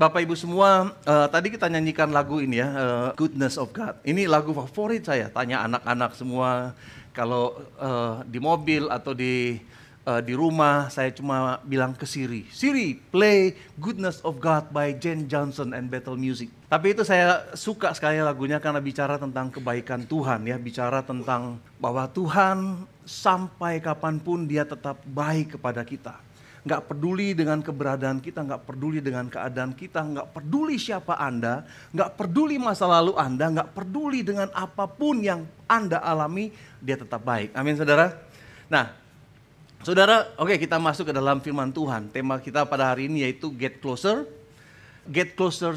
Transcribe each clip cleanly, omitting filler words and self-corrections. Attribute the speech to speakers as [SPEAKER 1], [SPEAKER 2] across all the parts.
[SPEAKER 1] Bapak Ibu semua, tadi kita nyanyikan lagu ini ya, Goodness of God. Ini lagu favorit saya, tanya anak-anak semua. Kalau di mobil atau di rumah, saya cuma bilang ke Siri, Siri, play Goodness of God by Jane Johnson and Bethel Music. Tapi itu saya suka sekali lagunya karena bicara tentang kebaikan Tuhan ya, bicara tentang bahwa Tuhan sampai kapanpun Dia tetap baik kepada kita. Nggak peduli dengan keberadaan kita, nggak peduli dengan keadaan kita, nggak peduli siapa Anda, nggak peduli masa lalu Anda, nggak peduli dengan apapun yang Anda alami, Dia tetap baik. Amin saudara. Nah saudara, oke, kita masuk ke dalam firman Tuhan. Tema kita pada hari ini yaitu get closer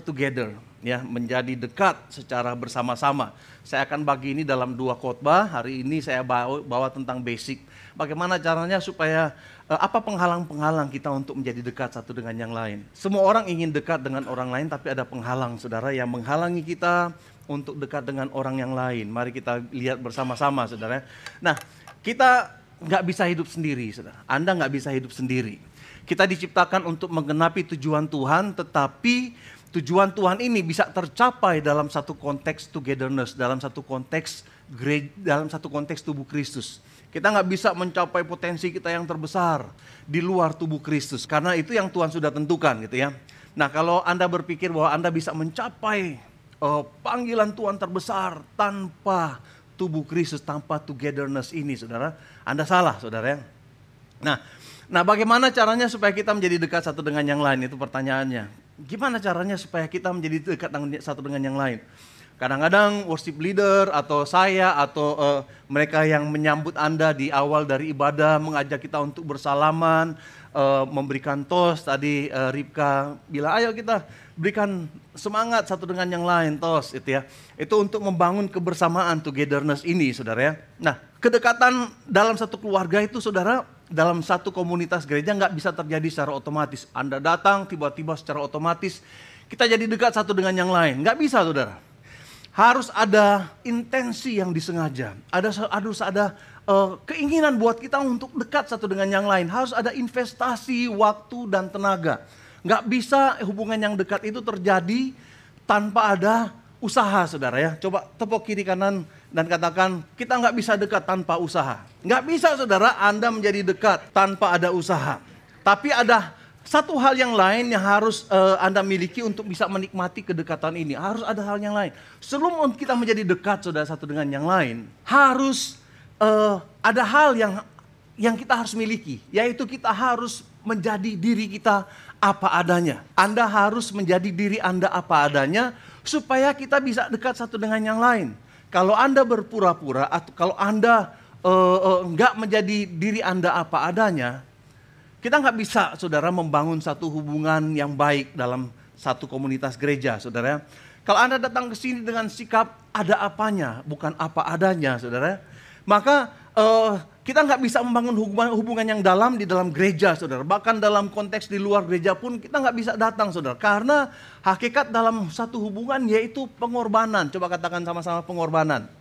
[SPEAKER 1] together, ya, menjadi dekat secara bersama-sama. Saya akan bagi ini dalam 2 khotbah. Hari ini saya bawa tentang basic. Bagaimana caranya supaya apa penghalang-penghalang kita untuk menjadi dekat satu dengan yang lain. Semua orang ingin dekat dengan orang lain, tapi ada penghalang saudara yang menghalangi kita untuk dekat dengan orang yang lain. Mari kita lihat bersama-sama saudara. Nah, kita nggak bisa hidup sendiri saudara. Anda nggak bisa hidup sendiri. Kita diciptakan untuk menggenapi tujuan Tuhan, tetapi tujuan Tuhan ini bisa tercapai dalam satu konteks togetherness, dalam satu konteks tubuh Kristus. Kita nggak bisa mencapai potensi kita yang terbesar di luar tubuh Kristus, karena itu yang Tuhan sudah tentukan gitu ya. Nah, kalau Anda berpikir bahwa Anda bisa mencapai panggilan Tuhan terbesar tanpa tubuh Kristus, tanpa togetherness ini, saudara, Anda salah, saudara ya. Nah, bagaimana caranya supaya kita menjadi dekat satu dengan yang lain? Itu pertanyaannya. Gimana caranya supaya kita menjadi dekat satu dengan yang lain? Kadang-kadang worship leader atau saya atau mereka yang menyambut Anda di awal dari ibadah mengajak kita untuk bersalaman, memberikan tos. Tadi Ripka bilang, ayo kita berikan semangat satu dengan yang lain, tos itu ya. Itu untuk membangun kebersamaan, togetherness ini, saudara ya. Nah, kedekatan dalam satu keluarga itu, saudara, dalam satu komunitas gereja nggak bisa terjadi secara otomatis. Anda datang tiba-tiba secara otomatis kita jadi dekat satu dengan yang lain. Nggak bisa, saudara. Harus ada intensi yang disengaja. Harus ada keinginan buat kita untuk dekat satu dengan yang lain. Harus ada investasi waktu dan tenaga. Nggak bisa hubungan yang dekat itu terjadi tanpa ada usaha, saudara ya. Coba tepuk kiri kanan dan katakan, kita nggak bisa dekat tanpa usaha. Nggak bisa, saudara, Anda menjadi dekat tanpa ada usaha. Tapi ada satu hal yang lain yang harus Anda miliki untuk bisa menikmati kedekatan ini. Harus ada hal yang lain. Sebelum kita menjadi dekat, saudara, satu dengan yang lain, harus ada hal yang kita harus miliki. Yaitu kita harus menjadi diri kita apa adanya. Anda harus menjadi diri Anda apa adanya supaya kita bisa dekat satu dengan yang lain. Kalau Anda berpura-pura atau kalau Anda nggak menjadi diri Anda apa adanya, kita nggak bisa, saudara, membangun satu hubungan yang baik dalam satu komunitas gereja, saudara. Kalau Anda datang ke sini dengan sikap ada apanya, bukan apa adanya, saudara, maka kita nggak bisa membangun hubungan yang dalam di dalam gereja, saudara. Bahkan dalam konteks di luar gereja pun kita nggak bisa datang, saudara. Karena hakikat dalam satu hubungan yaitu pengorbanan. Coba katakan sama-sama, pengorbanan.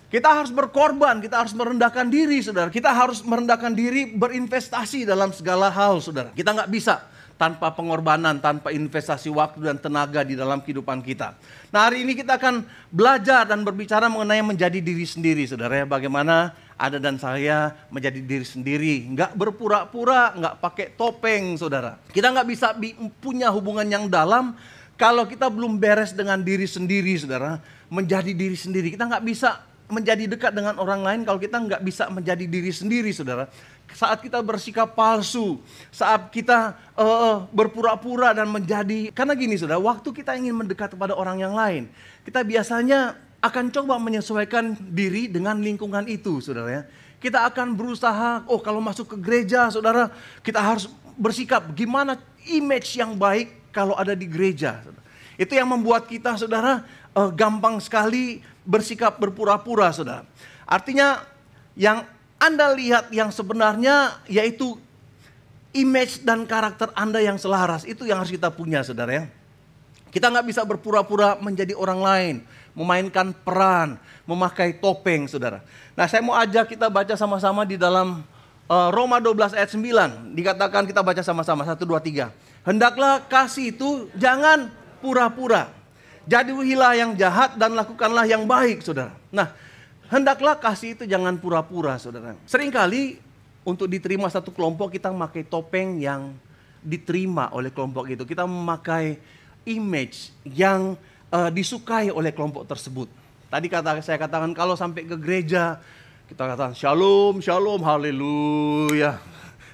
[SPEAKER 1] Kita harus berkorban, kita harus merendahkan diri, saudara. Kita harus merendahkan diri, berinvestasi dalam segala hal, saudara. Kita nggak bisa tanpa pengorbanan, tanpa investasi waktu dan tenaga di dalam kehidupan kita. Nah, hari ini kita akan belajar dan berbicara mengenai menjadi diri sendiri, saudara. Bagaimana Anda dan saya menjadi diri sendiri, nggak berpura-pura, nggak pakai topeng, saudara. Kita nggak bisa punya hubungan yang dalam kalau kita belum beres dengan diri sendiri, saudara. Menjadi diri sendiri, kita nggak bisa menjadi dekat dengan orang lain kalau kita nggak bisa menjadi diri sendiri, saudara. Saat kita bersikap palsu, saat kita berpura-pura dan menjadi, karena gini, saudara, waktu kita ingin mendekat kepada orang yang lain, kita biasanya akan coba menyesuaikan diri dengan lingkungan itu, saudara ya. Kita akan berusaha, kalau masuk ke gereja, saudara, kita harus bersikap gimana image yang baik kalau ada di gereja. Saudara. Itu yang membuat kita, saudara, gampang sekali bersikap berpura-pura, saudara. Artinya yang Anda lihat yang sebenarnya yaitu image dan karakter Anda yang selaras. Itu yang harus kita punya, saudara ya. Kita nggak bisa berpura-pura menjadi orang lain, memainkan peran, memakai topeng, saudara. Nah, saya mau ajak kita baca sama-sama di dalam Roma 12 ayat 9. Dikatakan kita baca sama-sama, 1, 2, 3. Hendaklah kasih itu jangan pura-pura. Jadilah yang jahat dan lakukanlah yang baik, saudara. Nah, hendaklah kasih itu jangan pura-pura, saudara. Seringkali untuk diterima satu kelompok kita memakai topeng yang diterima oleh kelompok itu. Kita memakai image yang disukai oleh kelompok tersebut. Tadi saya katakan kalau sampai ke gereja kita katakan shalom, shalom, haleluya.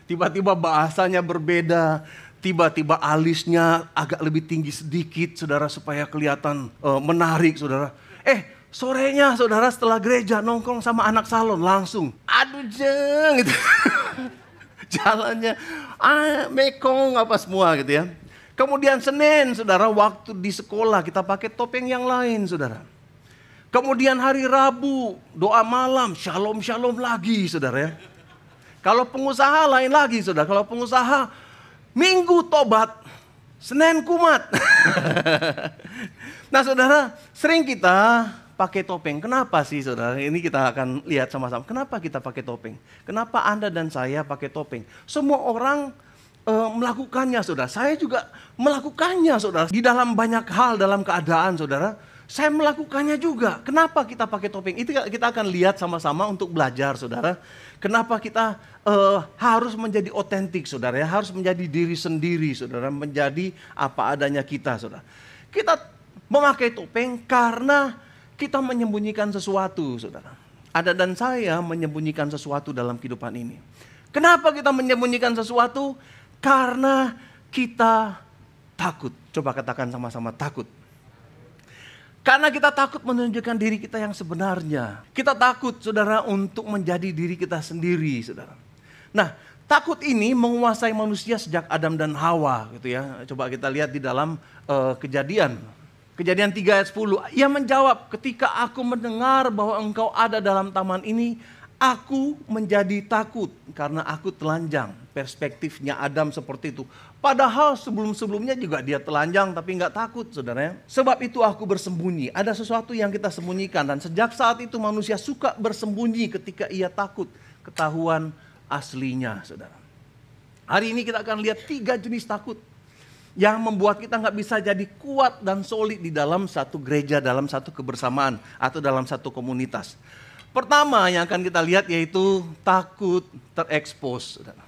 [SPEAKER 1] Tiba-tiba bahasanya berbeda, tiba-tiba alisnya agak lebih tinggi sedikit, saudara, supaya kelihatan menarik, saudara. Sorenya, saudara, setelah gereja nongkrong sama anak salon langsung, aduh jeng, gitu. Jalannya mekong apa semua gitu ya. Kemudian Senin, saudara, waktu di sekolah kita pakai topeng yang lain, saudara. Kemudian hari Rabu, doa malam, shalom, shalom lagi, saudara ya. Kalau pengusaha lain lagi, saudara. Kalau pengusaha, Minggu tobat, Senin kumat. Nah, saudara, sering kita pakai topeng. Kenapa sih, saudara? Ini kita akan lihat sama-sama. Kenapa kita pakai topeng? Kenapa Anda dan saya pakai topeng? Semua orang melakukannya, saudara. Saya juga melakukannya, saudara. Di dalam banyak hal, dalam keadaan, saudara, saya melakukannya juga. Kenapa kita pakai topeng? Itu kita akan lihat sama-sama untuk belajar, saudara. Kenapa kita harus menjadi otentik, saudara ya. Harus menjadi diri sendiri, saudara. Menjadi apa adanya kita, saudara. Kita memakai topeng karena kita menyembunyikan sesuatu, saudara. Anda dan saya menyembunyikan sesuatu dalam kehidupan ini. Kenapa kita menyembunyikan sesuatu? Karena kita takut. Coba katakan sama-sama, takut. Karena kita takut menunjukkan diri kita yang sebenarnya. Kita takut, saudara, untuk menjadi diri kita sendiri, saudara. Nah, takut ini menguasai manusia sejak Adam dan Hawa, gitu ya. Coba kita lihat di dalam Kejadian 3 ayat 10. Ia menjawab, ketika aku mendengar bahwa engkau ada dalam taman ini, aku menjadi takut karena aku telanjang. Perspektifnya Adam seperti itu. Padahal sebelum-sebelumnya juga dia telanjang tapi nggak takut, saudara ya. Sebab itu aku bersembunyi. Ada sesuatu yang kita sembunyikan dan sejak saat itu manusia suka bersembunyi ketika ia takut ketahuan aslinya, saudara. Hari ini kita akan lihat 3 jenis takut yang membuat kita nggak bisa jadi kuat dan solid di dalam satu gereja, dalam satu kebersamaan atau dalam satu komunitas. Pertama yang akan kita lihat yaitu takut terekspos, saudara.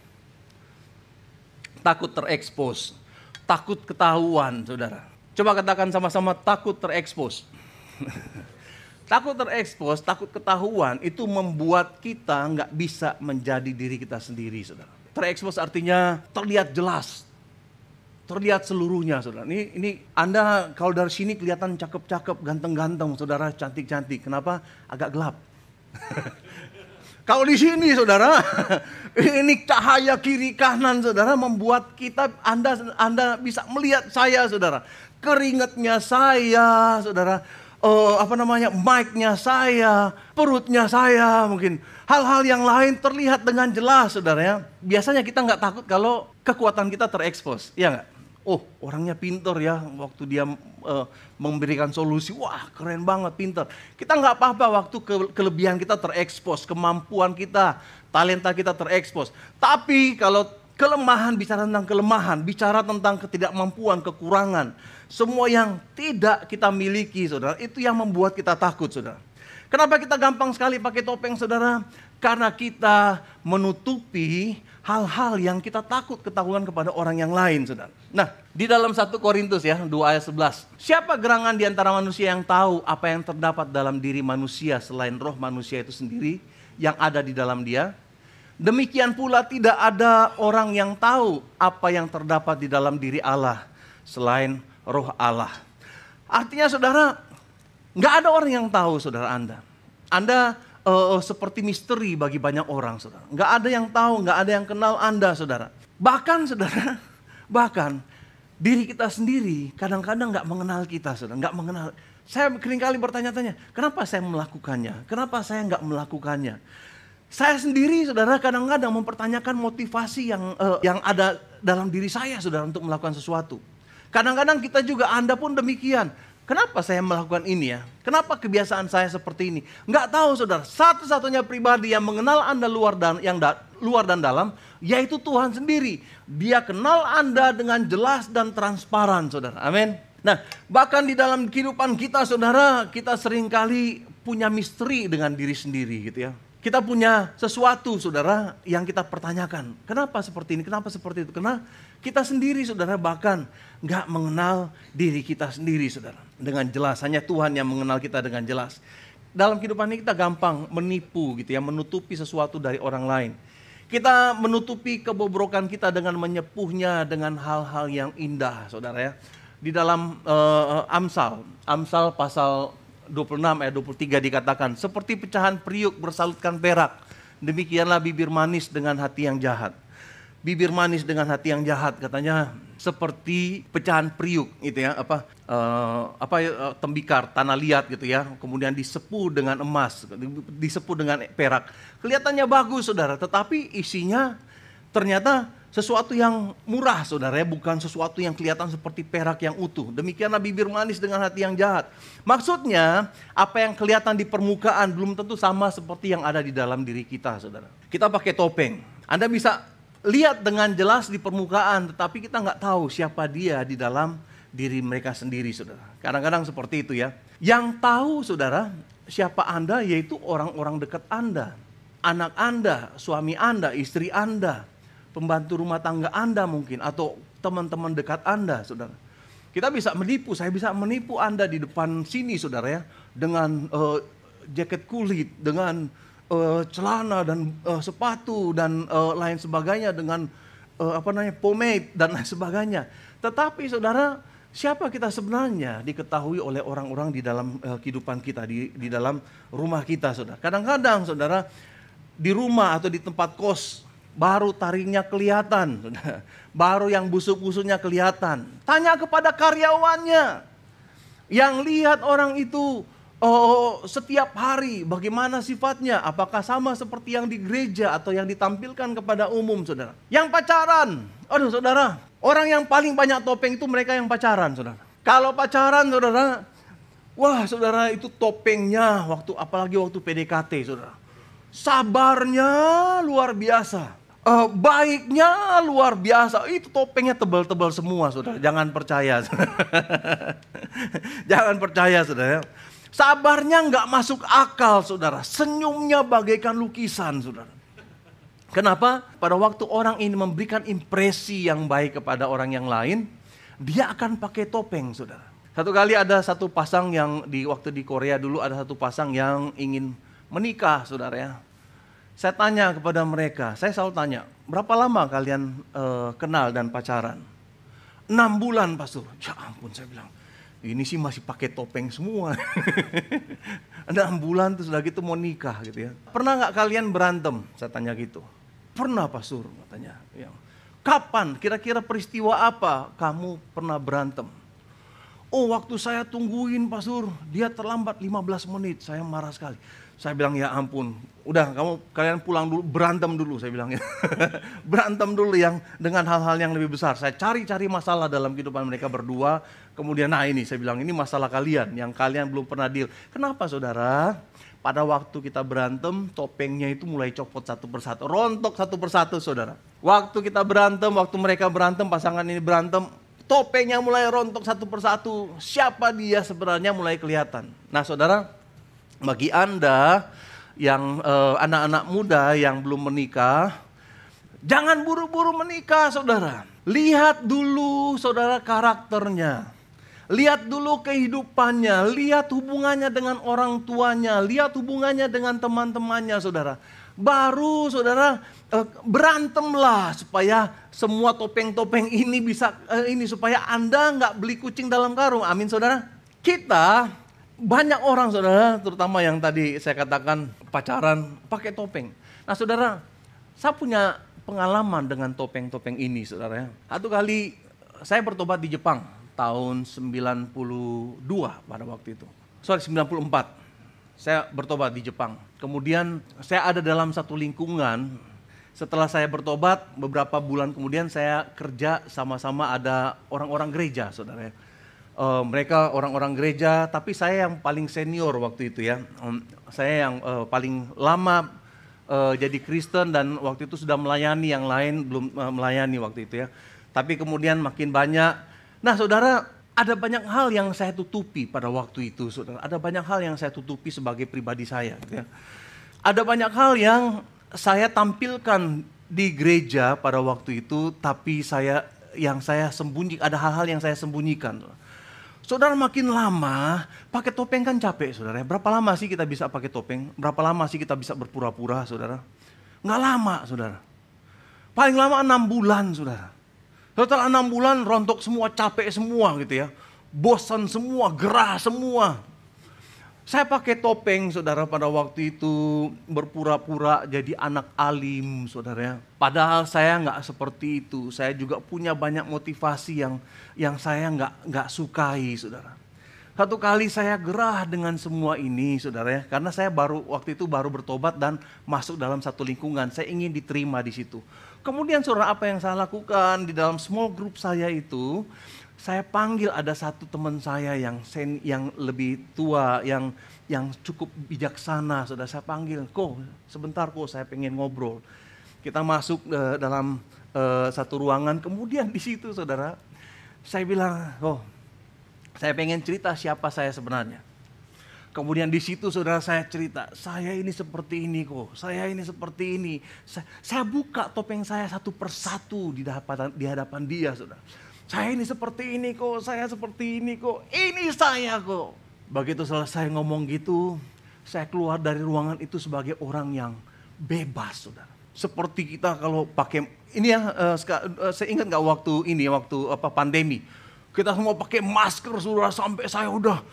[SPEAKER 1] Takut terekspos, takut ketahuan, saudara. Coba katakan sama-sama, takut terekspos. Takut terekspos, takut ketahuan itu membuat kita nggak bisa menjadi diri kita sendiri, saudara. Terekspos artinya terlihat jelas, terlihat seluruhnya, saudara. Ini Anda kalau dari sini kelihatan cakep-cakep, ganteng-ganteng, saudara, cantik-cantik. Kenapa? Agak gelap. Kalau di sini, saudara, ini cahaya kiri kanan, saudara, membuat kita Anda bisa melihat saya, saudara. Keringatnya saya, saudara. Mic-nya saya, perutnya saya, mungkin hal-hal yang lain terlihat dengan jelas, saudara ya. Biasanya kita nggak takut kalau kekuatan kita terekspos, ya nggak? Oh, orangnya pinter ya, waktu dia memberikan solusi, wah keren banget, pinter. Kita nggak apa-apa waktu kelebihan kita terekspos, kemampuan kita, talenta kita terekspos. Tapi kalau kelemahan, bicara tentang kelemahan, bicara tentang ketidakmampuan, kekurangan, semua yang tidak kita miliki, saudara, itu yang membuat kita takut, saudara. Kenapa kita gampang sekali pakai topeng, saudara? Karena kita menutupi hal-hal yang kita takut ketahuan kepada orang yang lain, saudara. Nah, di dalam 1 Korintus ya, 2 ayat 11. Siapa gerangan di antara manusia yang tahu apa yang terdapat dalam diri manusia selain roh manusia itu sendiri yang ada di dalam dia? Demikian pula tidak ada orang yang tahu apa yang terdapat di dalam diri Allah selain roh Allah. Artinya, saudara, nggak ada orang yang tahu, saudara Anda. Anda seperti misteri bagi banyak orang, saudara. Nggak ada yang tahu, nggak ada yang kenal Anda, saudara. Bahkan, saudara, diri kita sendiri kadang-kadang nggak mengenal kita, saudara. Nggak mengenal. Saya seringkali bertanya-tanya, kenapa saya melakukannya? Kenapa saya nggak melakukannya? Saya sendiri, saudara, kadang-kadang mempertanyakan motivasi yang ada dalam diri saya, saudara, untuk melakukan sesuatu. Kadang-kadang kita juga, Anda pun demikian. Kenapa saya melakukan ini ya? Kenapa kebiasaan saya seperti ini? Nggak tahu saudara, satu-satunya pribadi yang mengenal Anda luar dan dalam, yaitu Tuhan sendiri. Dia kenal Anda dengan jelas dan transparan saudara, amin. Nah, bahkan di dalam kehidupan kita saudara, kita seringkali punya misteri dengan diri sendiri gitu ya. Kita punya sesuatu saudara yang kita pertanyakan. Kenapa seperti ini? Kenapa seperti itu? Karena kita sendiri saudara bahkan nggak mengenal diri kita sendiri saudara. Dengan jelas, hanya Tuhan yang mengenal kita dengan jelas. Dalam kehidupan ini kita gampang menipu gitu ya, menutupi sesuatu dari orang lain. Kita menutupi kebobrokan kita dengan menyepuhnya dengan hal-hal yang indah saudara ya. Di dalam Amsal pasal 26 ayat 23 dikatakan, seperti pecahan periuk bersalutkan perak, demikianlah bibir manis dengan hati yang jahat. Bibir manis dengan hati yang jahat katanya seperti pecahan periuk gitu ya, tembikar tanah liat gitu ya, kemudian disepuh dengan emas, disepuh dengan perak. Kelihatannya bagus saudara, tetapi isinya ternyata sesuatu yang murah saudara ya, bukan sesuatu yang kelihatan seperti perak yang utuh. Demikianlah bibir manis dengan hati yang jahat. Maksudnya apa yang kelihatan di permukaan belum tentu sama seperti yang ada di dalam diri kita saudara. Kita pakai topeng, Anda bisa lihat dengan jelas di permukaan, tetapi kita nggak tahu siapa dia di dalam diri mereka sendiri saudara. Kadang-kadang seperti itu ya. Yang tahu saudara siapa Anda yaitu orang-orang dekat Anda. Anak Anda, suami Anda, istri Anda, pembantu rumah tangga Anda mungkin, atau teman-teman dekat Anda saudara. Kita bisa menipu, saya bisa menipu Anda di depan sini saudara ya, dengan jaket kulit, dengan celana dan sepatu dan lain sebagainya, dengan pomade dan lain sebagainya. Tetapi saudara, siapa kita sebenarnya diketahui oleh orang-orang di dalam kehidupan kita, di dalam rumah kita saudara. Kadang-kadang saudara, di rumah atau di tempat kos, baru taringnya kelihatan, baru yang busuk-busuknya kelihatan. Tanya kepada karyawannya, yang lihat orang itu setiap hari bagaimana sifatnya, apakah sama seperti yang di gereja atau yang ditampilkan kepada umum saudara. Yang pacaran, aduh saudara, orang yang paling banyak topeng itu mereka yang pacaran saudara. Kalau pacaran saudara, wah saudara, itu topengnya apalagi waktu PDKT saudara. Sabarnya luar biasa, baiknya luar biasa. Itu topengnya tebal-tebal semua saudara. Jangan percaya jangan percaya saudara. Sabarnya nggak masuk akal saudara. Senyumnya bagaikan lukisan saudara. Kenapa? Pada waktu orang ini memberikan impresi yang baik kepada orang yang lain, dia akan pakai topeng saudara. Satu kali ada satu pasang yang waktu di Korea dulu, ada satu pasang yang ingin menikah saudara ya. Saya tanya kepada mereka, saya selalu tanya, berapa lama kalian kenal dan pacaran? 6 bulan pastor. Ya ampun, saya bilang, ini sih masih pakai topeng semua. 6 bulan tuh sudah gitu mau nikah gitu ya. Pernah nggak kalian berantem? Saya tanya gitu. Pernah pastor katanya. Ya. Kapan? Kira-kira peristiwa apa kamu pernah berantem? Oh, waktu saya tungguin pastor, dia terlambat 15 menit, saya marah sekali. Saya bilang ya ampun, udah kalian pulang dulu, berantem dulu saya bilang ya. Berantem dulu yang dengan hal-hal yang lebih besar. Saya cari-cari masalah dalam kehidupan mereka berdua. Kemudian ini saya bilang ini masalah kalian yang kalian belum pernah deal. Kenapa saudara? Pada waktu kita berantem, topengnya itu mulai copot satu persatu, rontok satu persatu saudara. Waktu kita berantem, waktu mereka berantem, pasangan ini berantem, topengnya mulai rontok satu persatu. Siapa dia sebenarnya mulai kelihatan. Nah saudara, bagi Anda yang anak-anak muda yang belum menikah, jangan buru-buru menikah saudara. Lihat dulu saudara karakternya. Lihat dulu kehidupannya, lihat hubungannya dengan orang tuanya, lihat hubungannya dengan teman-temannya saudara. Baru saudara berantemlah supaya semua topeng-topeng ini bisa supaya Anda nggak beli kucing dalam karung. Amin saudara. Kita banyak orang saudara, terutama yang tadi saya katakan pacaran pakai topeng. Nah saudara, saya punya pengalaman dengan topeng-topeng ini saudara ya. Satu kali saya bertobat di Jepang tahun 92 pada waktu itu. 94. Saya bertobat di Jepang. Kemudian saya ada dalam satu lingkungan Setelah saya bertobat, beberapa bulan kemudian saya kerja sama-sama ada orang-orang gereja, saudara. Mereka orang-orang gereja, tapi saya yang paling senior waktu itu ya. Saya yang paling lama jadi Kristen dan waktu itu sudah melayani, yang lain belum melayani waktu itu ya. Tapi kemudian makin banyak. Nah saudara, ada banyak hal yang saya tutupi pada waktu itu saudara. Ada banyak hal yang saya tutupi sebagai pribadi saya gitu ya. Ada banyak hal yang saya tampilkan di gereja pada waktu itu, tapi saya sembunyikan, ada hal-hal yang saya sembunyikan. Saudara, makin lama pakai topeng kan capek saudara. Berapa lama sih kita bisa pakai topeng? Berapa lama sih kita bisa berpura-pura saudara? Nggak lama saudara. Paling lama 6 bulan saudara. Setelah 6 bulan rontok semua, capek semua gitu ya. Bosan semua, gerah semua. Saya pakai topeng saudara pada waktu itu, berpura-pura jadi anak alim saudara ya. Padahal saya nggak seperti itu. Saya juga punya banyak motivasi yang saya nggak sukai saudara. Satu kali saya gerah dengan semua ini saudara ya. Karena saya waktu itu baru bertobat dan masuk dalam satu lingkungan. Saya ingin diterima di situ. Kemudian saudara, apa yang saya lakukan di dalam small group saya itu, saya panggil ada satu teman saya yang lebih tua, yang cukup bijaksana. Saudara, saya panggil, sebentar saya pengen ngobrol. Kita masuk dalam satu ruangan, kemudian di situ saudara, saya bilang, saya pengen cerita siapa saya sebenarnya. Kemudian di situ saudara saya cerita, saya ini seperti ini saya ini seperti ini. Saya buka topeng saya satu persatu di hadapan dia saudara. Saya ini seperti ini saya seperti ini ini saya Begitu selesai ngomong gitu, saya keluar dari ruangan itu sebagai orang yang bebas saudara. Seperti kita kalau pakai, ini ya, saya ingat gak waktu pandemi. Kita semua pakai masker saudara, sampai saya udah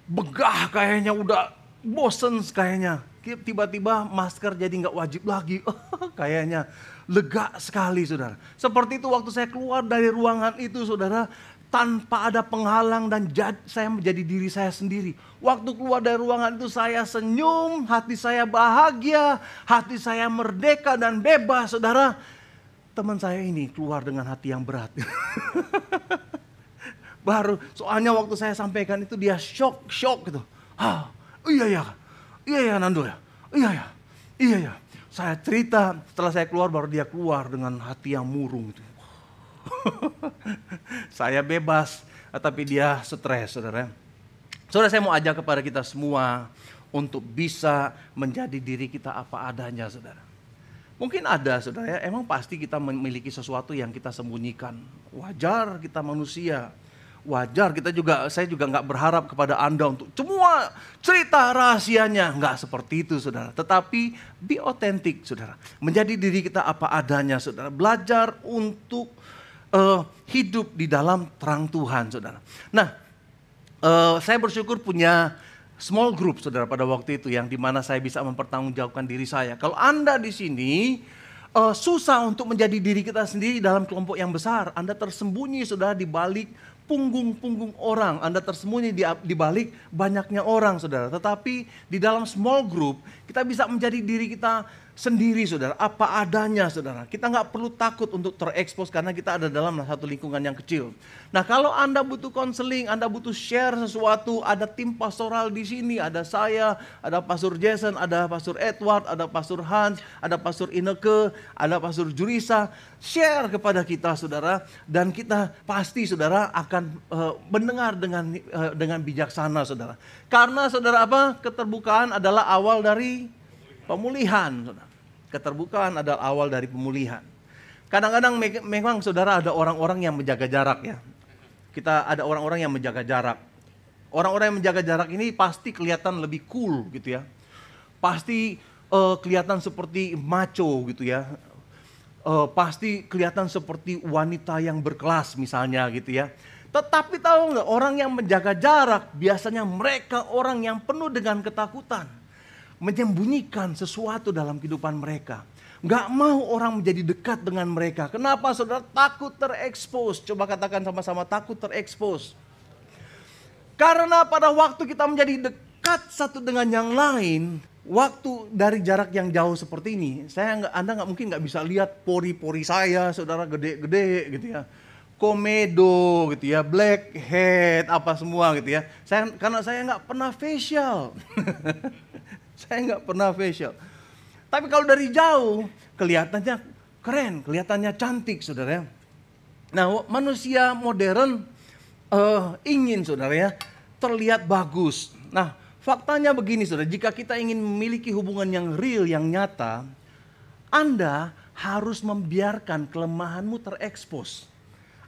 [SPEAKER 1] begah kayaknya, udah bosen kayaknya. Tiba-tiba masker jadi gak wajib lagi. Kayaknya lega sekali saudara. Seperti itu waktu saya keluar dari ruangan itu saudara, tanpa ada penghalang dan saya menjadi diri saya sendiri. Waktu keluar dari ruangan itu saya senyum, hati saya bahagia, hati saya merdeka dan bebas saudara. Teman saya ini keluar dengan hati yang berat. Baru soalnya waktu saya sampaikan itu dia shock gitu. Iya ya Nando ya. Iya ya. Saya cerita, setelah saya keluar baru dia keluar dengan hati yang murung gitu. Saya bebas, tapi dia stres saudara. Saudara, saya mau ajak kepada kita semua untuk bisa menjadi diri kita apa adanya saudara. Mungkin ada saudara ya, emang pasti kita memiliki sesuatu yang kita sembunyikan. Wajar, kita manusia. Wajar, saya juga nggak berharap kepada Anda untuk semua cerita rahasianya. Nggak seperti itu saudara. Tetapi be authentic saudara. Menjadi diri kita apa adanya saudara. Belajar untuk hidup di dalam terang Tuhan saudara. Nah, saya bersyukur punya small group saudara pada waktu itu, yang dimana saya bisa mempertanggungjawabkan diri saya. Kalau Anda di sini susah untuk menjadi diri kita sendiri dalam kelompok yang besar, Anda tersembunyi saudara di balik punggung-punggung orang, Anda tersembunyi di balik banyaknya orang saudara. Tetapi di dalam small group kita bisa menjadi diri kita sendiri saudara, apa adanya saudara. Kita nggak perlu takut untuk terekspos karena kita ada dalam satu lingkungan yang kecil. Nah, kalau Anda butuh konseling, Anda butuh share sesuatu, ada tim pastoral di sini, ada saya, ada Pastor Jason, ada Pastor Edward, ada Pastor Hans, ada Pastor Ineke, ada Pastor Jurisa. Share kepada kita saudara, dan kita pasti saudara akan mendengar dengan bijaksana saudara. Karena saudara keterbukaan adalah awal dari pemulihan saudara. Keterbukaan adalah awal dari pemulihan. Kadang-kadang memang saudara ada orang-orang yang menjaga jarak ya. Kita ada orang-orang yang menjaga jarak. Orang-orang yang menjaga jarak ini pasti kelihatan lebih cool gitu ya. Pasti kelihatan seperti macho gitu ya. Pasti kelihatan seperti wanita yang berkelas misalnya gitu ya. Tetapi tahu nggak, orang yang menjaga jarak biasanya mereka orang yang penuh dengan ketakutan. Menyembunyikan sesuatu dalam kehidupan mereka. Gak mau orang menjadi dekat dengan mereka. Kenapa saudara? Takut terekspos. Coba katakan sama-sama, takut terekspos. Karena pada waktu kita menjadi dekat satu dengan yang lain, Waktu dari jarak yang jauh seperti ini, Anda mungkin nggak bisa lihat pori-pori saya, saudara, gede-gede gitu ya. Komedo gitu ya, blackhead, apa semua gitu ya. Karena saya nggak pernah facial. Saya nggak pernah facial. Tapi kalau dari jauh, kelihatannya keren, kelihatannya cantik, saudara ya. Nah, manusia modern ingin, saudara ya, terlihat bagus. Nah, faktanya begini, saudara, jika kita ingin memiliki hubungan yang real, yang nyata, Anda harus membiarkan kelemahanmu terekspos.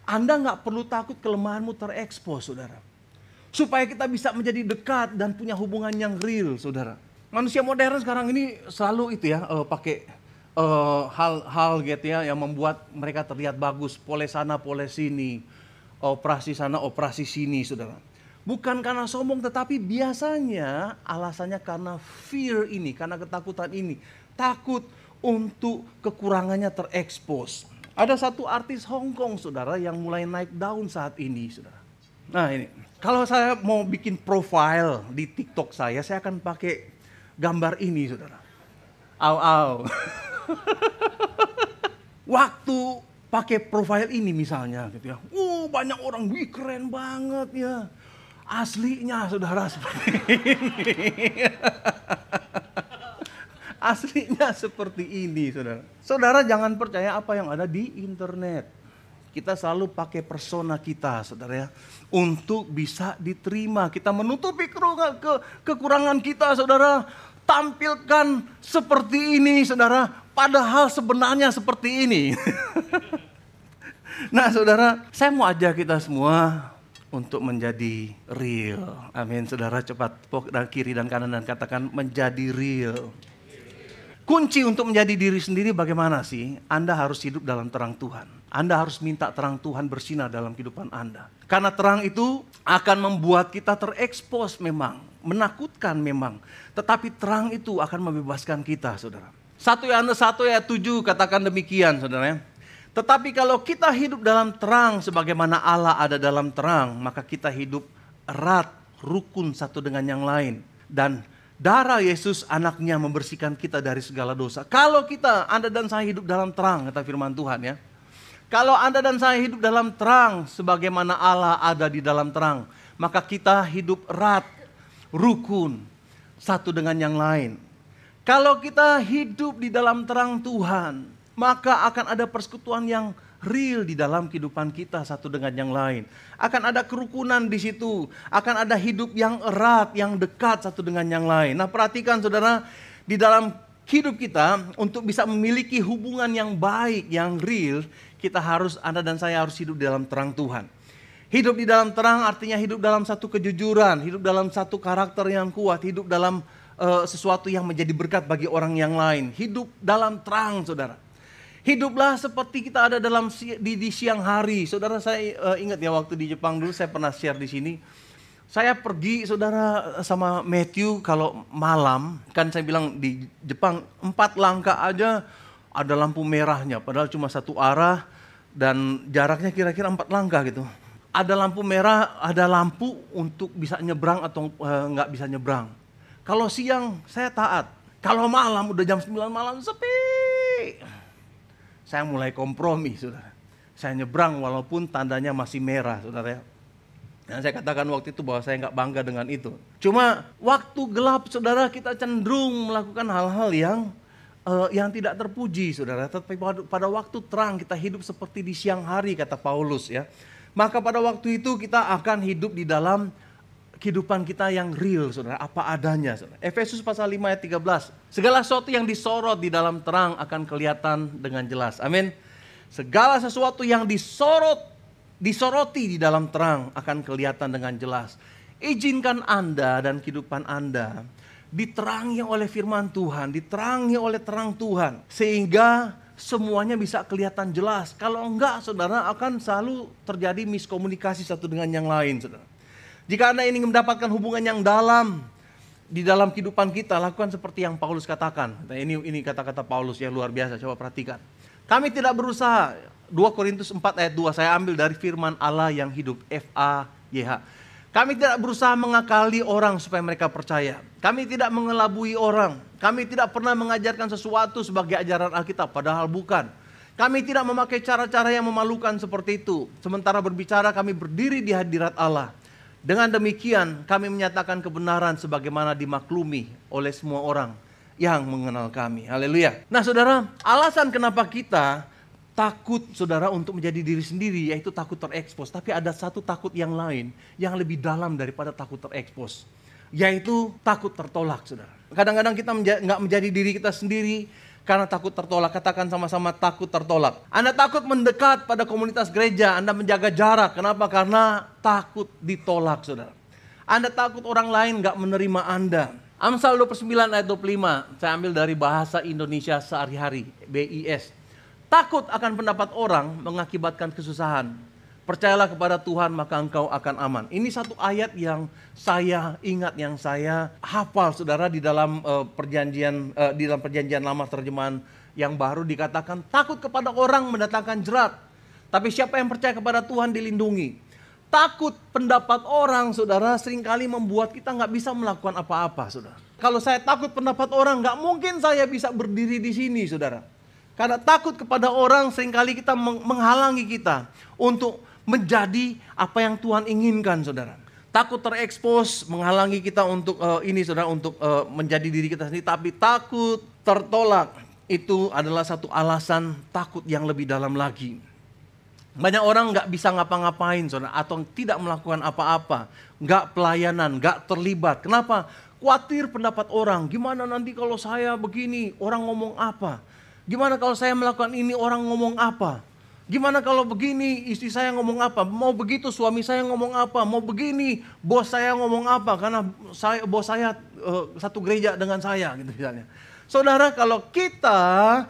[SPEAKER 1] Anda nggak perlu takut kelemahanmu terekspos, saudara. Supaya kita bisa menjadi dekat dan punya hubungan yang real, saudara. Manusia modern sekarang ini selalu itu ya, pakai hal-hal gitu ya, yang membuat mereka terlihat bagus. Poles sana, poles sini, operasi sana, operasi sini, saudara. Bukan karena sombong, tetapi biasanya alasannya karena fear ini, karena ketakutan ini. Takut untuk kekurangannya terekspos. Ada satu artis Hong Kong, saudara, yang mulai naik daun saat ini, saudara. Nah ini, kalau saya mau bikin profile di TikTok saya akan pakai gambar ini, saudara. Au. Waktu pakai profile ini misalnya gitu ya. Banyak orang, wih keren banget ya. Aslinya, saudara, seperti ini. Aslinya seperti ini, saudara. Saudara jangan percaya apa yang ada di internet. Kita selalu pakai persona kita, saudara ya, untuk bisa diterima. Kita menutupi kekurangan kita, saudara. Tampilkan seperti ini, saudara. Padahal sebenarnya seperti ini. Nah, saudara, saya mau ajak kita semua untuk menjadi real. Amin, saudara. Cepat tepuk dan kiri dan kanan dan katakan menjadi real. Kunci untuk menjadi diri sendiri bagaimana sih? Anda harus hidup dalam terang Tuhan. Anda harus minta terang Tuhan bersinar dalam kehidupan Anda. Karena terang itu akan membuat kita terekspos memang. Menakutkan memang. Tetapi terang itu akan membebaskan kita, saudara. 1 Yohanes 1 ayat 7 katakan demikian, saudara. Tetapi kalau kita hidup dalam terang sebagaimana Allah ada dalam terang, maka kita hidup erat, rukun satu dengan yang lain. Dan darah Yesus anaknya membersihkan kita dari segala dosa. Kalau Anda dan saya hidup dalam terang, kata firman Tuhan ya. Kalau Anda dan saya hidup dalam terang sebagaimana Allah ada di dalam terang, maka kita hidup erat, rukun satu dengan yang lain. Kalau kita hidup di dalam terang Tuhan, maka akan ada persekutuan yang real di dalam kehidupan kita satu dengan yang lain. Akan ada kerukunan di situ, akan ada hidup yang erat, yang dekat satu dengan yang lain. Nah, perhatikan saudara, di dalam hidup kita untuk bisa memiliki hubungan yang baik, yang real, Anda dan saya harus hidup di dalam terang Tuhan. Hidup di dalam terang artinya hidup dalam satu kejujuran, hidup dalam satu karakter yang kuat, hidup dalam sesuatu yang menjadi berkat bagi orang yang lain. Hidup dalam terang, saudara. Hiduplah seperti kita ada di siang hari. Saudara, saya ingat ya waktu di Jepang dulu saya pernah share di sini. Saya pergi, saudara, sama Matthew kalau malam. Kan saya bilang di Jepang 4 langkah aja ada lampu merahnya. Padahal cuma satu arah dan jaraknya kira-kira 4 langkah gitu. Ada lampu merah, ada lampu untuk bisa nyebrang atau nggak bisa nyebrang. Kalau siang saya taat. Kalau malam udah jam 9 malam sepi. Saya mulai kompromi, saudara. Saya nyebrang walaupun tandanya masih merah, saudara ya. Dan saya katakan waktu itu bahwa saya nggak bangga dengan itu. Cuma waktu gelap, saudara, kita cenderung melakukan hal-hal yang tidak terpuji, saudara. Tetapi pada waktu terang kita hidup seperti di siang hari, kata Paulus ya. Maka pada waktu itu kita akan hidup di dalam kehidupan kita yang real, saudara, apa adanya, saudara. Efesus pasal 5 ayat 13. Segala sesuatu yang disorot di dalam terang akan kelihatan dengan jelas. Amin. Segala sesuatu yang disoroti di dalam terang akan kelihatan dengan jelas. Izinkan Anda dan kehidupan Anda diterangi oleh firman Tuhan, diterangi oleh terang Tuhan, sehingga semuanya bisa kelihatan jelas. Kalau enggak, saudara, akan selalu terjadi miskomunikasi satu dengan yang lain, saudara. Jika Anda ingin mendapatkan hubungan yang dalam di dalam kehidupan kita, lakukan seperti yang Paulus katakan. Nah, ini kata-kata Paulus yang luar biasa, coba perhatikan. Kami tidak berusaha, 2 Korintus 4 ayat 2, saya ambil dari firman Allah yang hidup, FAYH. Kami tidak berusaha mengakali orang supaya mereka percaya. Kami tidak mengelabui orang. Kami tidak pernah mengajarkan sesuatu sebagai ajaran Alkitab, padahal bukan. Kami tidak memakai cara-cara yang memalukan seperti itu. Sementara berbicara kami berdiri di hadirat Allah. Dengan demikian kami menyatakan kebenaran sebagaimana dimaklumi oleh semua orang yang mengenal kami. Haleluya. Nah saudara, alasan kenapa kita takut saudara untuk menjadi diri sendiri, yaitu takut terekspos. Tapi ada satu takut yang lain yang lebih dalam daripada takut terekspos, yaitu takut tertolak saudara. Kadang-kadang kita nggak menjadi diri kita sendiri karena takut tertolak. Katakan sama-sama, takut tertolak. Anda takut mendekat pada komunitas gereja, Anda menjaga jarak. Kenapa? Karena takut ditolak saudara. Anda takut orang lain nggak menerima Anda. Amsal 29 ayat 25, saya ambil dari bahasa Indonesia sehari-hari, BIS. Takut akan pendapat orang mengakibatkan kesusahan. Percayalah kepada Tuhan maka engkau akan aman. Ini satu ayat yang saya ingat, yang saya hafal saudara, di dalam perjanjian lama terjemahan yang baru dikatakan takut kepada orang mendatangkan jerat. Tapi siapa yang percaya kepada Tuhan dilindungi. Takut pendapat orang saudara seringkali membuat kita nggak bisa melakukan apa-apa saudara. Kalau saya takut pendapat orang, nggak mungkin saya bisa berdiri di sini saudara. Karena takut kepada orang seringkali kita menghalangi kita untuk menjadi apa yang Tuhan inginkan saudara. Takut terekspos menghalangi kita untuk untuk menjadi diri kita sendiri. Tapi takut tertolak itu adalah satu alasan takut yang lebih dalam lagi. Banyak orang nggak bisa ngapa-ngapain saudara, atau tidak melakukan apa-apa, nggak pelayanan, nggak terlibat. Kenapa? Khawatir pendapat orang. Gimana nanti kalau saya begini, orang ngomong apa? Gimana kalau saya melakukan ini, orang ngomong apa? Gimana kalau begini, istri saya ngomong apa? Mau begitu, suami saya ngomong apa? Mau begini, bos saya ngomong apa? Karena bos saya satu gereja dengan saya, gitu misalnya. Saudara, kalau kita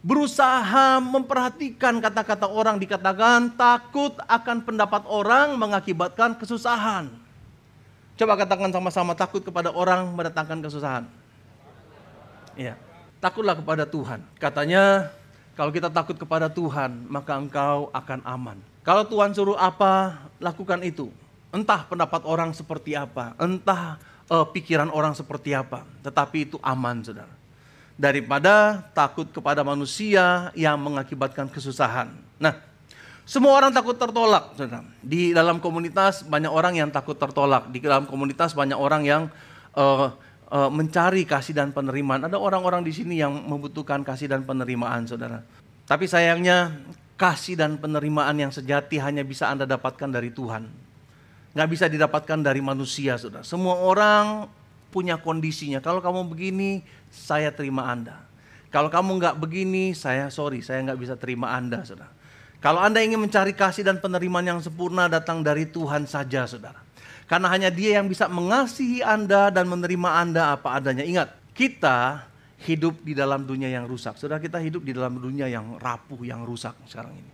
[SPEAKER 1] berusaha memperhatikan kata-kata orang, dikatakan takut akan pendapat orang mengakibatkan kesusahan. Coba katakan sama-sama, takut kepada orang mendatangkan kesusahan. Iya. Takutlah kepada Tuhan. Katanya kalau kita takut kepada Tuhan, maka engkau akan aman. Kalau Tuhan suruh apa, lakukan itu. Entah pendapat orang seperti apa, entah pikiran orang seperti apa. Tetapi itu aman saudara. Daripada takut kepada manusia yang mengakibatkan kesusahan. Nah, semua orang takut tertolak saudara. Di dalam komunitas banyak orang yang takut tertolak. Di dalam komunitas banyak orang yang mencari kasih dan penerimaan. Ada orang-orang di sini yang membutuhkan kasih dan penerimaan, saudara. Tapi sayangnya kasih dan penerimaan yang sejati hanya bisa Anda dapatkan dari Tuhan. Nggak bisa didapatkan dari manusia, saudara. Semua orang punya kondisinya. Kalau kamu begini, saya terima Anda. Kalau kamu nggak begini, saya nggak bisa terima Anda, saudara. Kalau Anda ingin mencari kasih dan penerimaan yang sempurna, datang dari Tuhan saja, saudara. Karena hanya Dia yang bisa mengasihi Anda dan menerima Anda apa adanya. Ingat, kita hidup di dalam dunia yang rusak. Saudara, kita hidup di dalam dunia yang rapuh, yang rusak sekarang ini.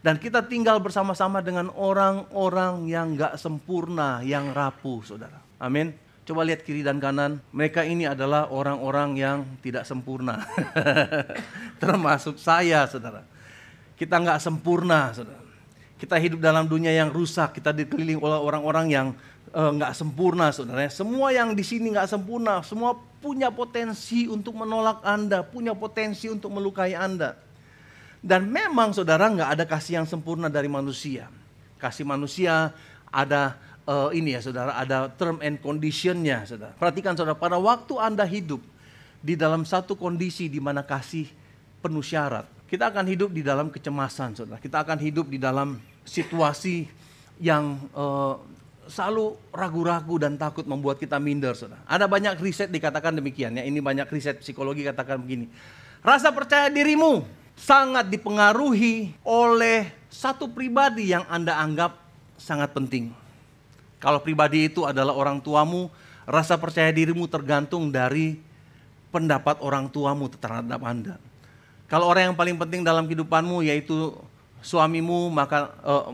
[SPEAKER 1] Dan kita tinggal bersama-sama dengan orang-orang yang gak sempurna, yang rapuh, saudara. Amin. Coba lihat kiri dan kanan. Mereka ini adalah orang-orang yang tidak sempurna. Termasuk saya, saudara. Kita gak sempurna, saudara. Kita hidup dalam dunia yang rusak, kita dikelilingi oleh orang-orang yang nggak sempurna, saudara. Semua yang di sini nggak sempurna, semua punya potensi untuk menolak Anda, punya potensi untuk melukai Anda. Dan memang, saudara, nggak ada kasih yang sempurna dari manusia. Kasih manusia ada saudara, ada term and conditionnya, saudara. Perhatikan, saudara, pada waktu Anda hidup di dalam satu kondisi di mana kasih penuh syarat, kita akan hidup di dalam kecemasan, saudara. Kita akan hidup di dalam situasi yang selalu ragu-ragu dan takut membuat kita minder, saudara. Ada banyak riset dikatakan demikian ya. Ini banyak riset psikologi katakan begini. Rasa percaya dirimu sangat dipengaruhi oleh satu pribadi yang Anda anggap sangat penting. Kalau pribadi itu adalah orang tuamu, rasa percaya dirimu tergantung dari pendapat orang tuamu terhadap Anda. Kalau orang yang paling penting dalam kehidupanmu yaitu suamimu,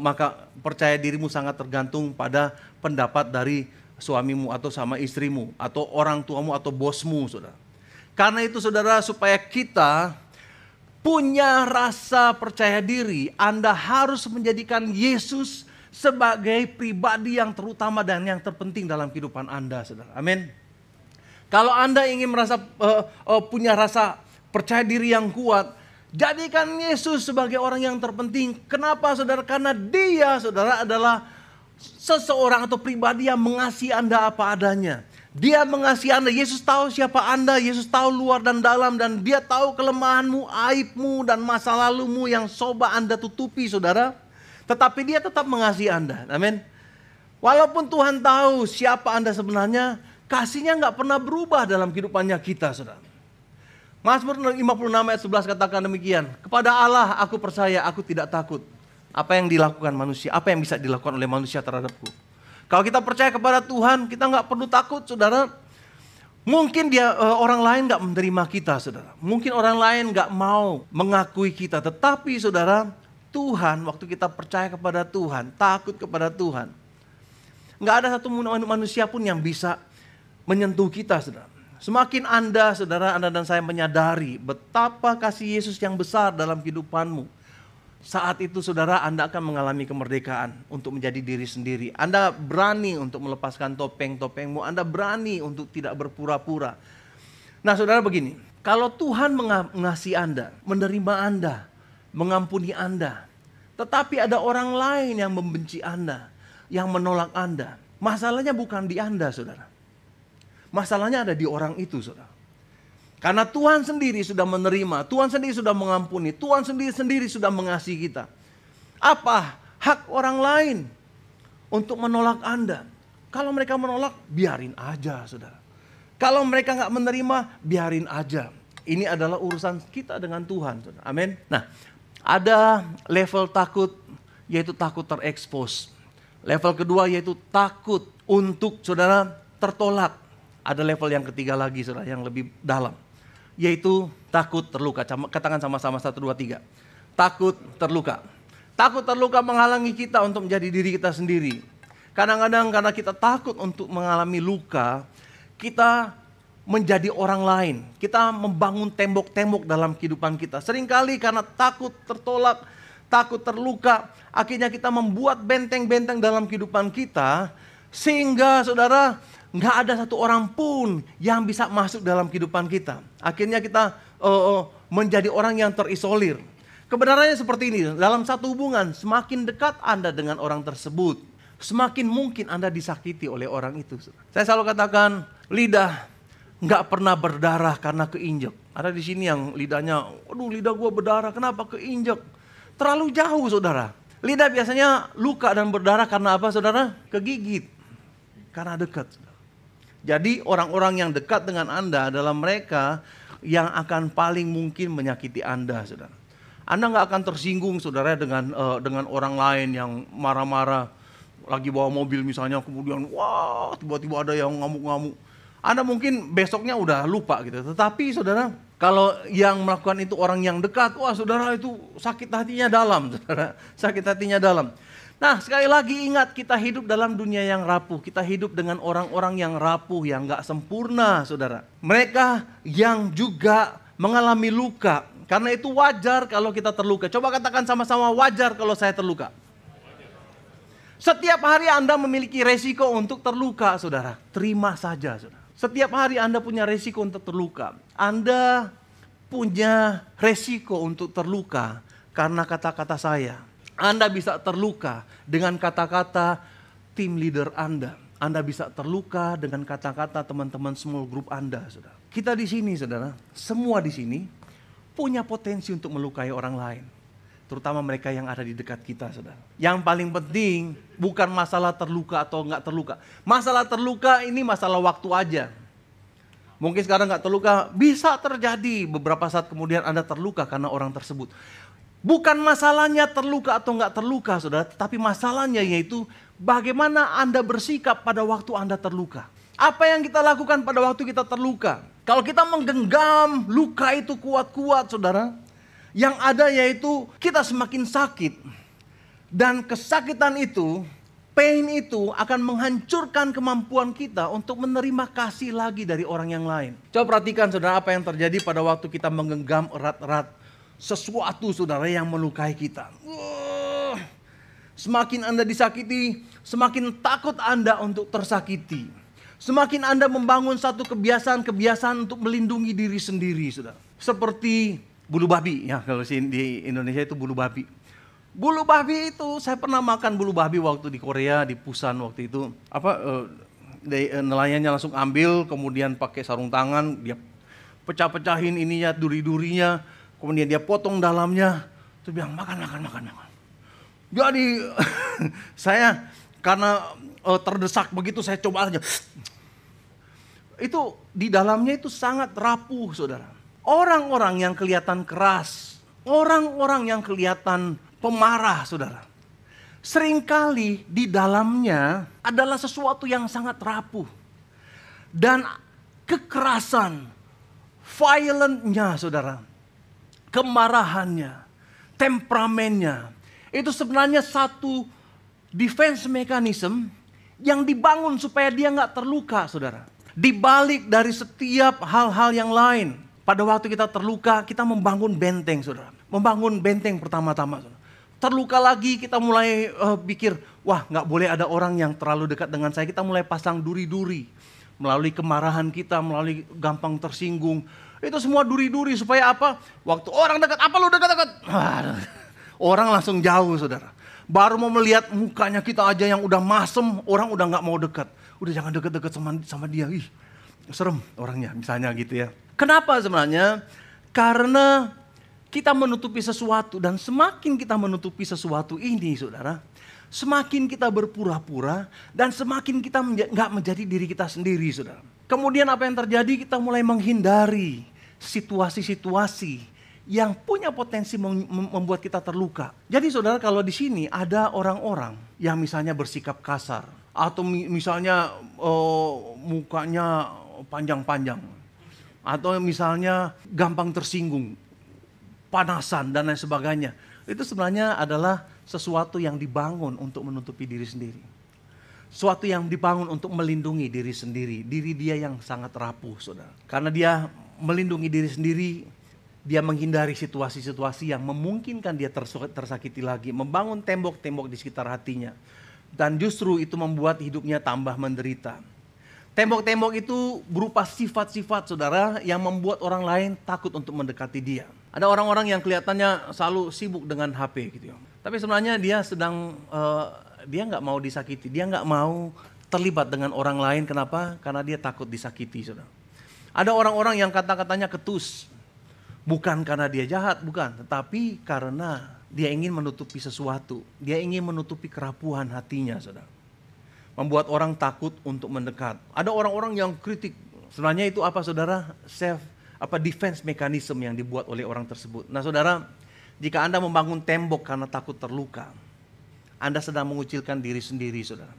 [SPEAKER 1] maka percaya dirimu sangat tergantung pada pendapat dari suamimu atau sama istrimu atau orang tuamu atau bosmu, saudara. Karena itu, saudara, supaya kita punya rasa percaya diri, Anda harus menjadikan Yesus sebagai pribadi yang terutama dan yang terpenting dalam kehidupan Anda, saudara. Amin. Kalau Anda ingin merasa punya rasa percaya diri yang kuat, jadikan Yesus sebagai orang yang terpenting. Kenapa, saudara? Karena Dia, saudara, adalah seseorang atau pribadi yang mengasihi Anda apa adanya. Dia mengasihi Anda. Yesus tahu siapa Anda. Yesus tahu luar dan dalam, dan Dia tahu kelemahanmu, aibmu, dan masa lalumu yang coba Anda tutupi, saudara. Tetapi Dia tetap mengasihi Anda. Amin. Walaupun Tuhan tahu siapa Anda sebenarnya, kasih-Nya nggak pernah berubah dalam kehidupannya kita, saudara. Mazmur 56 ayat 11 katakan demikian. Kepada Allah aku percaya, aku tidak takut. Apa yang dilakukan manusia, apa yang bisa dilakukan oleh manusia terhadapku. Kalau kita percaya kepada Tuhan, kita nggak perlu takut, saudara. Mungkin orang lain nggak menerima kita, saudara. Mungkin orang lain nggak mau mengakui kita. Tetapi, saudara, Tuhan, waktu kita percaya kepada Tuhan, takut kepada Tuhan, nggak ada satu manusia pun yang bisa menyentuh kita, saudara. Semakin Anda, saudara, Anda dan saya menyadari betapa kasih Yesus yang besar dalam kehidupanmu, saat itu, saudara, Anda akan mengalami kemerdekaan untuk menjadi diri sendiri. Anda berani untuk melepaskan topeng-topengmu. Anda berani untuk tidak berpura-pura. Nah, saudara, begini. Kalau Tuhan mengasihi Anda, menerima Anda, mengampuni Anda, tetapi ada orang lain yang membenci Anda, yang menolak Anda, masalahnya bukan di Anda, saudara. Masalahnya ada di orang itu, saudara. Karena Tuhan sendiri sudah menerima, Tuhan sendiri sudah mengampuni, Tuhan sendiri sudah mengasihi kita. Apa hak orang lain untuk menolak Anda? Kalau mereka menolak, biarin aja, saudara. Kalau mereka nggak menerima, biarin aja. Ini adalah urusan kita dengan Tuhan, saudara. Amin. Nah, ada level takut, yaitu takut terekspos. Level kedua yaitu takut untuk, saudara, tertolak. Ada level yang ketiga lagi, saudara, yang lebih dalam, yaitu takut terluka. Katakan sama-sama 1, 2, 3. Takut terluka. Takut terluka menghalangi kita untuk menjadi diri kita sendiri. Kadang-kadang karena kita takut untuk mengalami luka, kita menjadi orang lain. Kita membangun tembok-tembok dalam kehidupan kita. Seringkali karena takut tertolak, takut terluka, akhirnya kita membuat benteng-benteng dalam kehidupan kita, sehingga, saudara, nggak ada satu orang pun yang bisa masuk dalam kehidupan kita. Akhirnya kita menjadi orang yang terisolir. Kebenarannya seperti ini. Dalam satu hubungan, semakin dekat Anda dengan orang tersebut, semakin mungkin Anda disakiti oleh orang itu. Saya selalu katakan, lidah nggak pernah berdarah karena keinjek. Ada di sini yang lidahnya, aduh, lidah gue berdarah, kenapa keinjek? Terlalu jauh, saudara. Lidah biasanya luka dan berdarah karena apa, saudara? Kegigit. Karena dekat. Jadi orang-orang yang dekat dengan Anda adalah mereka yang akan paling mungkin menyakiti Anda, saudara. Anda nggak akan tersinggung, saudara, dengan orang lain yang marah-marah, lagi bawa mobil misalnya, kemudian wah, tiba-tiba ada yang ngamuk-ngamuk. Anda mungkin besoknya udah lupa gitu. Tetapi, saudara, kalau yang melakukan itu orang yang dekat, wah, saudara, itu sakit hatinya dalam, saudara. Sakit hatinya dalam. Nah, sekali lagi ingat, kita hidup dalam dunia yang rapuh. Kita hidup dengan orang-orang yang rapuh, yang gak sempurna, saudara. Mereka yang juga mengalami luka. Karena itu wajar kalau kita terluka. Coba katakan sama-sama, wajar kalau saya terluka. Setiap hari Anda memiliki resiko untuk terluka, saudara. Terima saja, saudara. Setiap hari Anda punya resiko untuk terluka. Anda punya resiko untuk terluka karena kata-kata saya. Anda bisa terluka dengan kata-kata tim leader Anda. Anda bisa terluka dengan kata-kata teman-teman small group Anda, saudara. Kita di sini, saudara, semua di sini punya potensi untuk melukai orang lain. Terutama mereka yang ada di dekat kita, saudara. Yang paling penting bukan masalah terluka atau enggak terluka. Masalah terluka ini masalah waktu aja. Mungkin sekarang enggak terluka, bisa terjadi beberapa saat kemudian Anda terluka karena orang tersebut. Bukan masalahnya terluka atau enggak terluka, saudara, tetapi masalahnya yaitu bagaimana Anda bersikap pada waktu Anda terluka. Apa yang kita lakukan pada waktu kita terluka? Kalau kita menggenggam luka itu kuat-kuat, saudara, yang ada yaitu kita semakin sakit. Dan kesakitan itu, pain itu akan menghancurkan kemampuan kita untuk menerima kasih lagi dari orang yang lain. Coba perhatikan, saudara, apa yang terjadi pada waktu kita menggenggam erat-erat sesuatu, saudara, yang melukai kita. Semakin Anda disakiti, semakin takut Anda untuk tersakiti. Semakin Anda membangun satu kebiasaan-kebiasaan untuk melindungi diri sendiri, saudara. Seperti bulu babi, ya kalau di Indonesia itu bulu babi. Bulu babi itu, saya pernah makan bulu babi waktu di Korea, di Busan waktu itu. Nelayannya langsung ambil, kemudian pakai sarung tangan, dia pecah-pecahin ininya, duri-durinya, kemudian dia potong dalamnya, terus bilang makan. Jadi saya karena terdesak begitu, saya coba aja. Itu di dalamnya itu sangat rapuh, saudara. Orang-orang yang kelihatan keras, orang-orang yang kelihatan pemarah, saudara. Seringkali di dalamnya adalah sesuatu yang sangat rapuh. Dan kekerasan, violentnya, saudara. Kemarahannya, temperamennya. Itu sebenarnya satu defense mechanism yang dibangun supaya dia nggak terluka, saudara. Di balik dari setiap hal-hal yang lain, pada waktu kita terluka, kita membangun benteng, saudara. Membangun benteng pertama-tama, saudara. Terluka lagi, kita mulai pikir, wah nggak boleh ada orang yang terlalu dekat dengan saya. Kita mulai pasang duri-duri. Melalui kemarahan kita, melalui gampang tersinggung. Itu semua duri-duri supaya apa? Waktu orang dekat, apa lu dekat-dekat? Orang langsung jauh, saudara. Baru mau melihat mukanya kita aja yang udah masem, orang udah gak mau dekat. Udah jangan dekat-dekat sama dia. Ih, serem orangnya, misalnya gitu ya. Kenapa sebenarnya? Karena kita menutupi sesuatu, dan semakin kita menutupi sesuatu ini, saudara, semakin kita berpura-pura, dan semakin kita gak menjadi diri kita sendiri, saudara. Kemudian apa yang terjadi? Kita mulai menghindari situasi-situasi yang punya potensi membuat kita terluka. Jadi saudara, kalau di sini ada orang-orang yang misalnya bersikap kasar, atau misalnya mukanya panjang-panjang, atau misalnya gampang tersinggung, panasan dan lain sebagainya. Itu sebenarnya adalah sesuatu yang dibangun untuk menutupi diri sendiri. Sesuatu yang dibangun untuk melindungi diri sendiri, diri dia yang sangat rapuh, saudara. Karena dia melindungi diri sendiri, dia menghindari situasi-situasi yang memungkinkan dia tersakiti lagi, membangun tembok-tembok di sekitar hatinya. Dan justru itu membuat hidupnya tambah menderita. Tembok-tembok itu berupa sifat-sifat, saudara, yang membuat orang lain takut untuk mendekati dia. Ada orang-orang yang kelihatannya selalu sibuk dengan HP gitu ya. Tapi sebenarnya dia sedang, dia nggak mau disakiti, dia nggak mau terlibat dengan orang lain. Kenapa? Karena dia takut disakiti, saudara. Ada orang-orang yang kata-katanya ketus. Bukan karena dia jahat, bukan. Tetapi karena dia ingin menutupi sesuatu. Dia ingin menutupi kerapuhan hatinya, saudara. Membuat orang takut untuk mendekat. Ada orang-orang yang kritik. Sebenarnya itu apa, saudara? Defense mechanism yang dibuat oleh orang tersebut. Nah, saudara, jika Anda membangun tembok karena takut terluka, Anda sedang mengucilkan diri sendiri, saudara.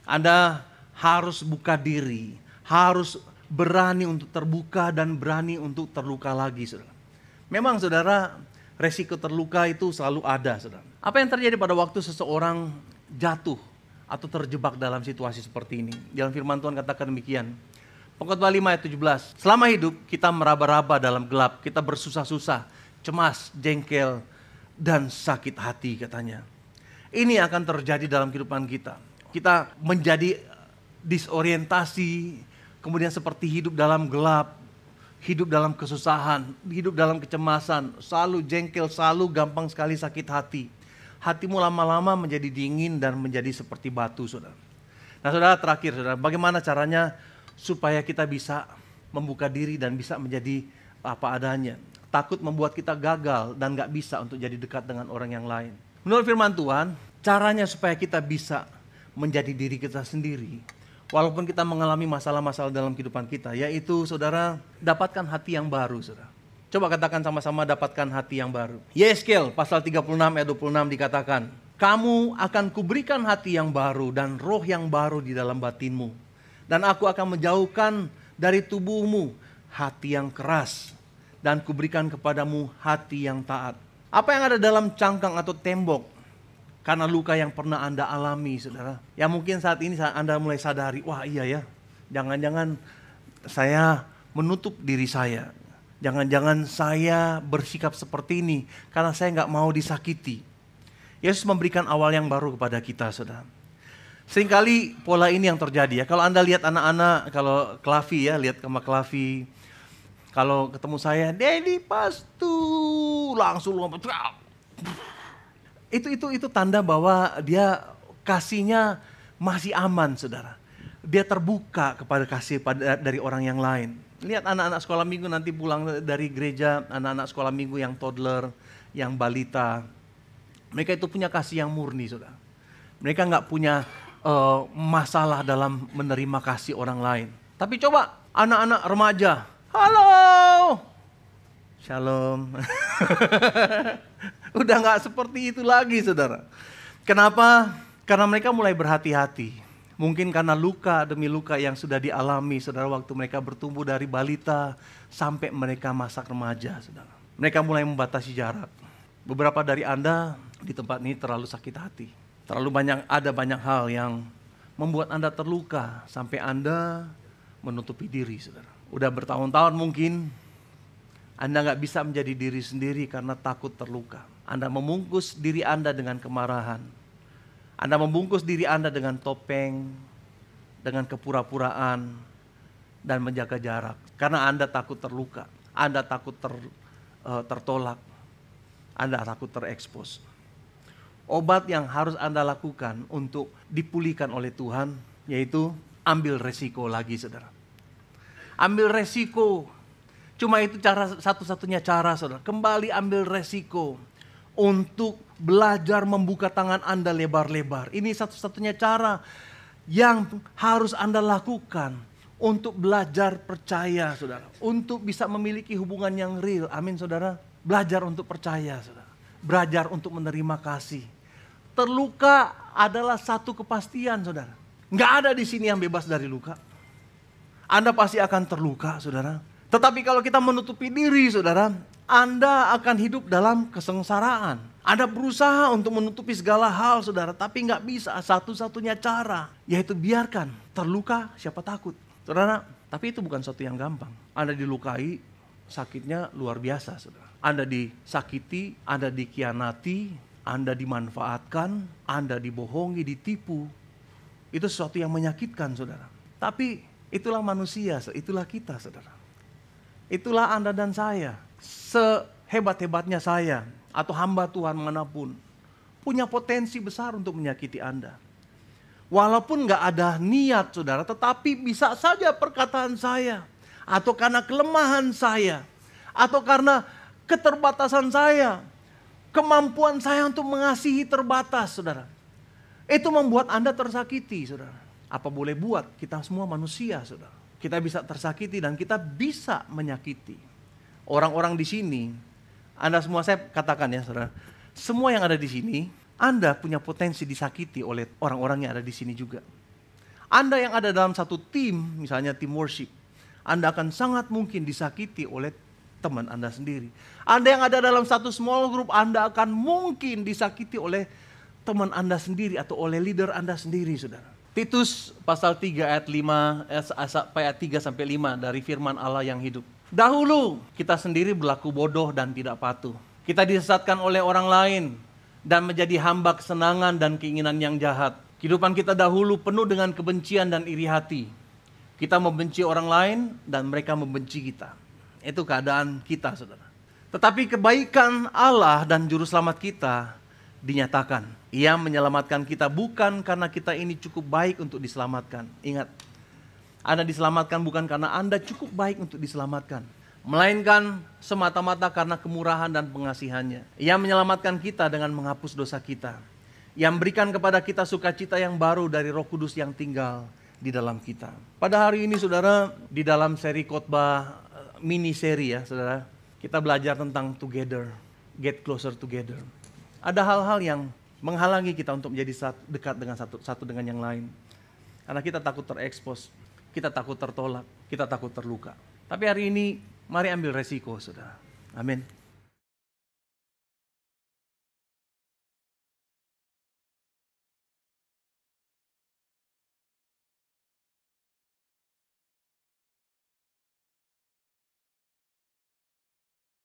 [SPEAKER 1] Anda harus buka diri, harus berani untuk terbuka dan berani untuk terluka lagi, saudara. Memang, saudara, resiko terluka itu selalu ada, saudara. Apa yang terjadi pada waktu seseorang jatuh atau terjebak dalam situasi seperti ini? Dalam firman Tuhan katakan demikian. Pengkhotbah 5 ayat 17. Selama hidup kita meraba-raba dalam gelap, kita bersusah-susah, cemas, jengkel, dan sakit hati, katanya. Ini akan terjadi dalam kehidupan kita. Kita menjadi disorientasi, kemudian seperti hidup dalam gelap, hidup dalam kesusahan, hidup dalam kecemasan, selalu jengkel, selalu gampang sekali sakit hati. Hatimu lama-lama menjadi dingin dan menjadi seperti batu, saudara. Nah, saudara, terakhir, saudara, bagaimana caranya supaya kita bisa membuka diri dan bisa menjadi apa adanya? Takut membuat kita gagal dan gak bisa untuk jadi dekat dengan orang yang lain. Menurut firman Tuhan, caranya supaya kita bisa menjadi diri kita sendiri, walaupun kita mengalami masalah-masalah dalam kehidupan kita, yaitu, saudara, dapatkan hati yang baru, saudara. Coba katakan sama-sama, dapatkan hati yang baru. Yeskel pasal 36 ayat 26 dikatakan, kamu akan kuberikan hati yang baru dan roh yang baru di dalam batinmu. Dan aku akan menjauhkan dari tubuhmu hati yang keras dan kuberikan kepadamu hati yang taat. Apa yang ada dalam cangkang atau tembok karena luka yang pernah Anda alami, saudara, ya mungkin saat ini Anda mulai sadari, wah iya ya, jangan-jangan saya menutup diri saya, jangan-jangan saya bersikap seperti ini karena saya nggak mau disakiti. Yesus memberikan awal yang baru kepada kita, saudara. Seringkali pola ini yang terjadi ya. Kalau Anda lihat anak-anak, kalau Klavi ya, lihat sama Klavi. Kalau ketemu saya, Dedi Pastu, langsung lompat. Itu tanda bahwa dia kasihnya masih aman, saudara. Dia terbuka kepada kasih dari orang yang lain. Lihat anak-anak sekolah minggu nanti pulang dari gereja, anak-anak sekolah minggu yang toddler, yang balita. Mereka itu punya kasih yang murni, saudara. Mereka nggak punya masalah dalam menerima kasih orang lain. Tapi coba anak-anak remaja, halo, shalom. Udah nggak seperti itu lagi, saudara. Kenapa? Karena mereka mulai berhati-hati. Mungkin karena luka demi luka yang sudah dialami, saudara, waktu mereka bertumbuh dari balita sampai mereka masa remaja, saudara. Mereka mulai membatasi jarak. Beberapa dari Anda di tempat ini terlalu sakit hati. Ada banyak hal yang membuat Anda terluka sampai Anda menutupi diri, saudara. Udah bertahun-tahun mungkin Anda nggak bisa menjadi diri sendiri karena takut terluka. Anda membungkus diri Anda dengan kemarahan. Anda membungkus diri Anda dengan topeng, dengan kepura-puraan, dan menjaga jarak. Karena Anda takut terluka, Anda takut tertolak, Anda takut terekspos. Obat yang harus Anda lakukan untuk dipulihkan oleh Tuhan, yaitu ambil resiko lagi, saudara. Ambil resiko. Cuma itu satu-satunya cara, saudara. Kembali ambil resiko untuk belajar membuka tangan Anda lebar-lebar. Ini satu-satunya cara yang harus Anda lakukan untuk belajar percaya, saudara. Untuk bisa memiliki hubungan yang real. Amin, saudara. Belajar untuk percaya, saudara. Belajar untuk menerima kasih. Terluka adalah satu kepastian, saudara. Nggak ada di sini yang bebas dari luka. Anda pasti akan terluka, saudara. Tetapi kalau kita menutupi diri, saudara, Anda akan hidup dalam kesengsaraan. Anda berusaha untuk menutupi segala hal, saudara, tapi nggak bisa. Satu-satunya cara, yaitu biarkan terluka, siapa takut. Saudara, tapi itu bukan sesuatu yang gampang. Anda dilukai, sakitnya luar biasa, saudara. Anda disakiti, Anda dikhianati, Anda dimanfaatkan, Anda dibohongi, ditipu. Itu sesuatu yang menyakitkan, saudara. Tapi itulah manusia, itulah kita, saudara. Itulah Anda dan saya. Sehebat-hebatnya saya atau hamba Tuhan manapun, punya potensi besar untuk menyakiti Anda. Walaupun gak ada niat, saudara, tetapi bisa saja perkataan saya, atau karena kelemahan saya, atau karena keterbatasan saya, kemampuan saya untuk mengasihi terbatas, saudara. Itu membuat Anda tersakiti, saudara. Apa boleh buat, kita semua manusia, saudara. Kita bisa tersakiti dan kita bisa menyakiti. Orang-orang di sini, Anda semua, saya katakan ya, saudara. Semua yang ada di sini, Anda punya potensi disakiti oleh orang-orang yang ada di sini juga. Anda yang ada dalam satu tim, misalnya tim worship, Anda akan sangat mungkin disakiti oleh teman Anda sendiri. Anda yang ada dalam satu small group, Anda akan mungkin disakiti oleh teman Anda sendiri atau oleh leader Anda sendiri, saudara. Titus pasal 3 ayat 5 ayat 3 sampai 5 dari firman Allah yang hidup. Dahulu kita sendiri berlaku bodoh dan tidak patuh. Kita disesatkan oleh orang lain dan menjadi hamba kesenangan dan keinginan yang jahat. Kehidupan kita dahulu penuh dengan kebencian dan iri hati. Kita membenci orang lain dan mereka membenci kita. Itu keadaan kita, saudara. Tetapi kebaikan Allah dan juru selamat kita dinyatakan. Ia menyelamatkan kita bukan karena kita ini cukup baik untuk diselamatkan. Ingat, Anda diselamatkan bukan karena Anda cukup baik untuk diselamatkan, melainkan semata-mata karena kemurahan dan pengasihannya. Ia menyelamatkan kita dengan menghapus dosa kita. Ia memberikan kepada kita sukacita yang baru dari Roh Kudus yang tinggal di dalam kita. Pada hari ini, saudara, di dalam seri khotbah mini seri ya, saudara, kita belajar tentang together, get closer together. Ada hal-hal yang menghalangi kita untuk menjadi dekat dengan satu dengan yang lain. Karena kita takut terekspos, kita takut tertolak, kita takut terluka. Tapi hari ini, mari ambil resiko, saudara. Amin.